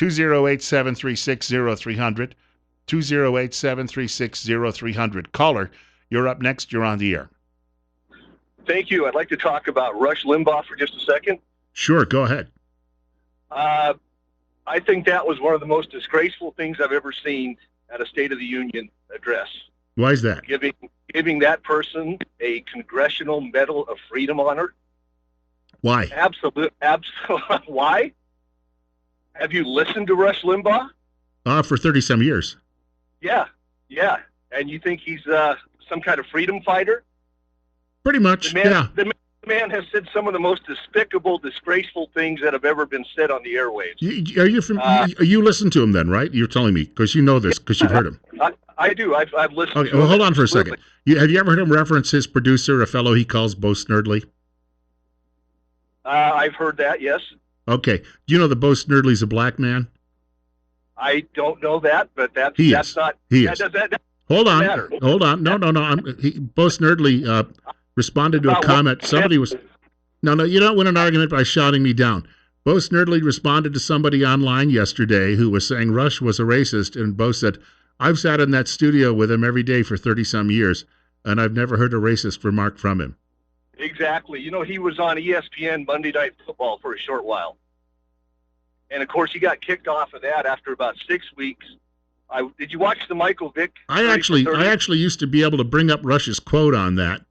208-736-0300. 208-736-0300. Caller, you're up next. You're on the air. Thank you. I'd like to talk about Rush Limbaugh for just a second. Sure, go ahead. I think that was one of the most disgraceful things I've ever seen at a State of the Union address. Why is that? Giving that person a Congressional Medal of Freedom honor. Why? Absolute. Why? Have you listened to Rush Limbaugh? For 30-some years. Yeah. And you think he's some kind of freedom fighter? Pretty much, yeah. The man has said some of the most despicable, disgraceful things that have ever been said on the airwaves. You listen to him then, right? You're telling me, because you know this, because you've heard him. I do. I've listened to him. Well, hold on for a second. Have you ever heard him reference his producer, a fellow he calls Bo Snerdley? I've heard that, yes. Okay. Do you know that Bo Snerdley's a black man? I don't know that, but that's not... He is. Hold on. Matter. Hold on. No. Bo Snerdley responded to a comment. Somebody was... No, you don't win an argument by shouting me down. Bo Snerdley responded to somebody online yesterday who was saying Rush was a racist, and Bo said, I've sat in that studio with him every day for 30-some years, and I've never heard a racist remark from him. Exactly. He was on ESPN Monday Night Football for a short while. And, of course, he got kicked off of that after about 6 weeks. Did you watch the Michael Vick? I actually used to be able to bring up Rush's quote on that,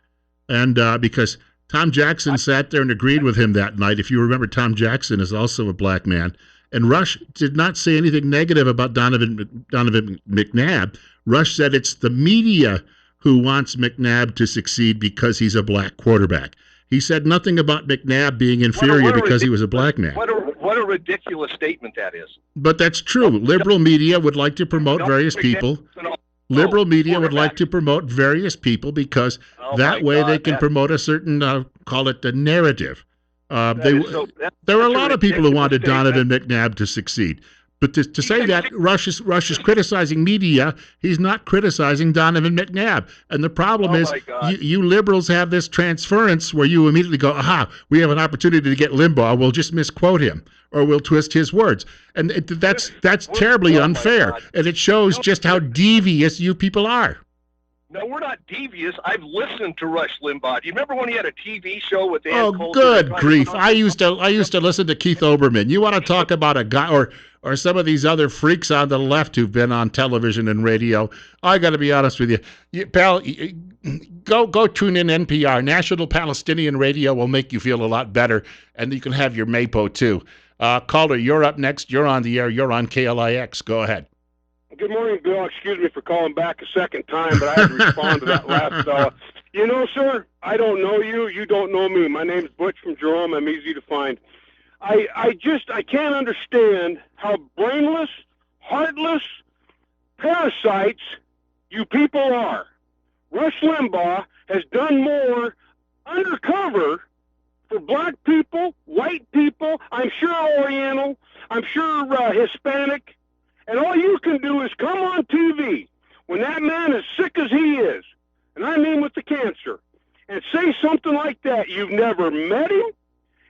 and because Tom Jackson sat there and agreed with him that night. If you remember, Tom Jackson is also a black man. And Rush did not say anything negative about Donovan McNabb. Rush said it's the media who wants McNabb to succeed because he's a black quarterback. He said nothing about McNabb being inferior because he was a black man. What a ridiculous statement that is. But that's true. Liberal media would like to promote various people. Liberal media would like to promote various people because that way they can promote a certain, call it the narrative. There are a lot of people who wanted Donovan McNabb to succeed. But to say that Rush is criticizing media, he's not criticizing Donovan McNabb. And the problem is you liberals have this transference where you immediately go, aha, we have an opportunity to get Limbaugh. We'll just misquote him or we'll twist his words. And that's terribly unfair. And it shows just how devious you people are. No, we're not devious. I've listened to Rush Limbaugh. Do you remember when he had a TV show with Dan Coulter? Oh, good grief. I used to listen to Keith Olbermann. You want to talk about a guy or some of these other freaks on the left who've been on television and radio. I got to be honest with you. Pal, go tune in NPR. National Palestinian Radio will make you feel a lot better, and you can have your Mapo too. Caller, you're up next. You're on the air. You're on KLIX. Go ahead. Good morning, Bill. Excuse me for calling back a second time, but I had to respond to that last fella. Sir, I don't know you. You don't know me. My name's Butch from Jerome. I'm easy to find. I can't understand how brainless, heartless parasites you people are. Rush Limbaugh has done more undercover for black people, white people, I'm sure Oriental, I'm sure Hispanic, and all you can do is come on TV when that man is sick as he is, and I mean with the cancer, and say something like that. You've never met him.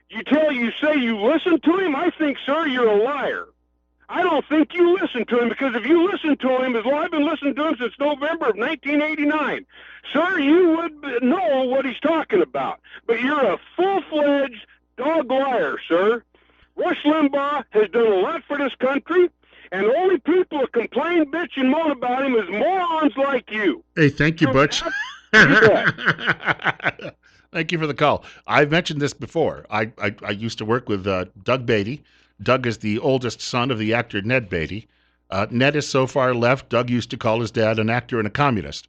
You say you listen to him. I think, sir, you're a liar. I don't think you listen to him, because if you listen to him, as long I've been listening to him since November of 1989, sir, you would know what he's talking about. But you're a full-fledged dog liar, sir. Rush Limbaugh has done a lot for this country, and the only people who complain, bitch, and moan about him is morons like you. Hey, thank you, Butch. Thank you for the call. I've mentioned this before. I used to work with Doug Beatty. Doug is the oldest son of the actor Ned Beatty. Ned is so far left, Doug used to call his dad an actor and a communist.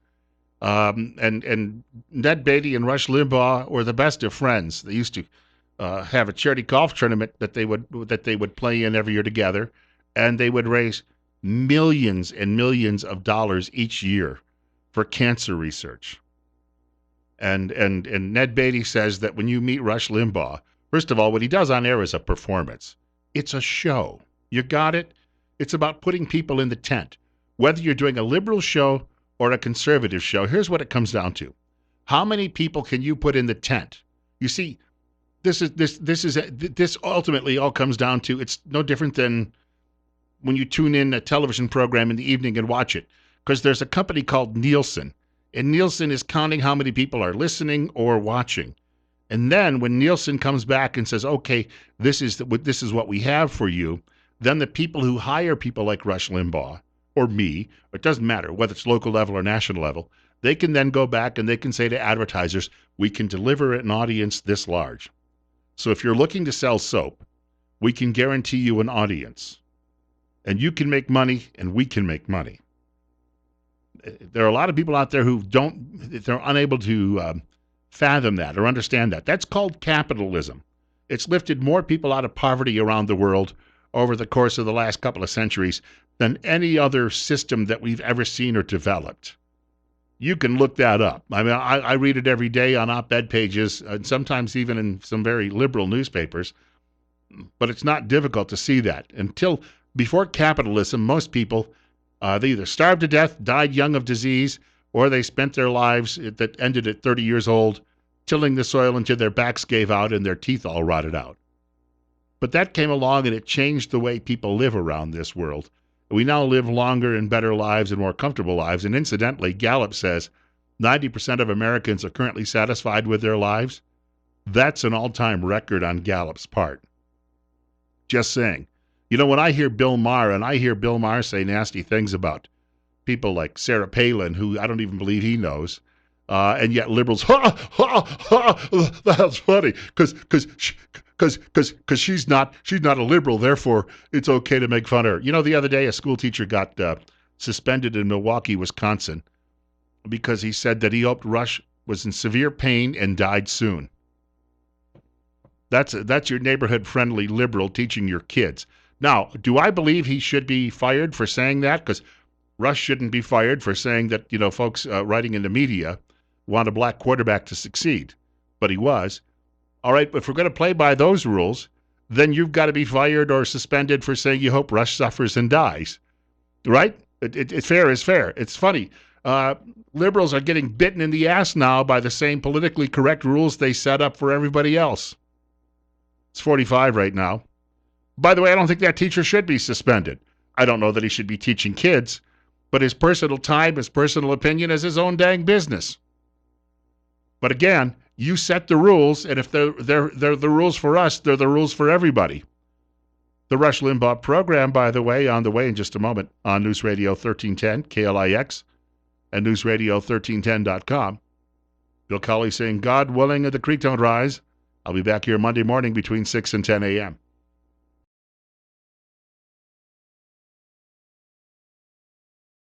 And Ned Beatty and Rush Limbaugh were the best of friends. They used to have a charity golf tournament that they would play in every year together, and they would raise millions and millions of dollars each year for cancer research. And Ned Beatty says that when you meet Rush Limbaugh, first of all, what he does on air is a performance. It's a show. You got it? It's about putting people in the tent. Whether you're doing a liberal show or a conservative show, here's what it comes down to. How many people can you put in the tent? You see, this ultimately all comes down to, it's no different than when you tune in a television program in the evening and watch it, because there's a company called Nielsen, and Nielsen is counting how many people are listening or watching. And then when Nielsen comes back and says, okay, this is what we have for you, then the people who hire people like Rush Limbaugh or me, it doesn't matter whether it's local level or national level, they can then go back and they can say to advertisers, we can deliver an audience this large. So if you're looking to sell soap, we can guarantee you an audience. And you can make money and we can make money. There are a lot of people out there who they're unable to fathom that or understand that. That's called capitalism. It's lifted more people out of poverty around the world over the course of the last couple of centuries than any other system that we've ever seen or developed. You can look that up. I mean, I read it every day on op-ed pages, and sometimes even in some very liberal newspapers, but it's not difficult to see that. Before capitalism, most people, they either starved to death, died young of disease, or they spent their lives that ended at 30 years old tilling the soil until their backs gave out and their teeth all rotted out. But that came along and it changed the way people live around this world. We now live longer and better lives and more comfortable lives. And incidentally, Gallup says 90% of Americans are currently satisfied with their lives. That's an all-time record on Gallup's part. Just saying. You know, when I hear Bill Maher say nasty things about people like Sarah Palin, who I don't even believe he knows, and yet liberals, that's funny, because she's not a liberal, therefore it's okay to make fun of her. You know, the other day a school teacher got suspended in Milwaukee, Wisconsin, because he said that he hoped Rush was in severe pain and died soon. That's your neighborhood-friendly liberal teaching your kids. Now, do I believe he should be fired for saying that? Because Rush shouldn't be fired for saying that, you know, folks writing in the media want a black quarterback to succeed. But he was. All right, but if we're going to play by those rules, then you've got to be fired or suspended for saying you hope Rush suffers and dies. Right? It's fair is fair. It's funny. Liberals are getting bitten in the ass now by the same politically correct rules they set up for everybody else. It's 45 right now. By the way, I don't think that teacher should be suspended. I don't know that he should be teaching kids, but his personal time, his personal opinion is his own dang business. But again, you set the rules, and if they're the rules for us, they're the rules for everybody. The Rush Limbaugh program, by the way, on the way in just a moment on News Radio 1310, KLIX, and newsradio1310.com. Bill Colley saying, God willing, the creek don't rise. I'll be back here Monday morning between 6 and 10 a.m.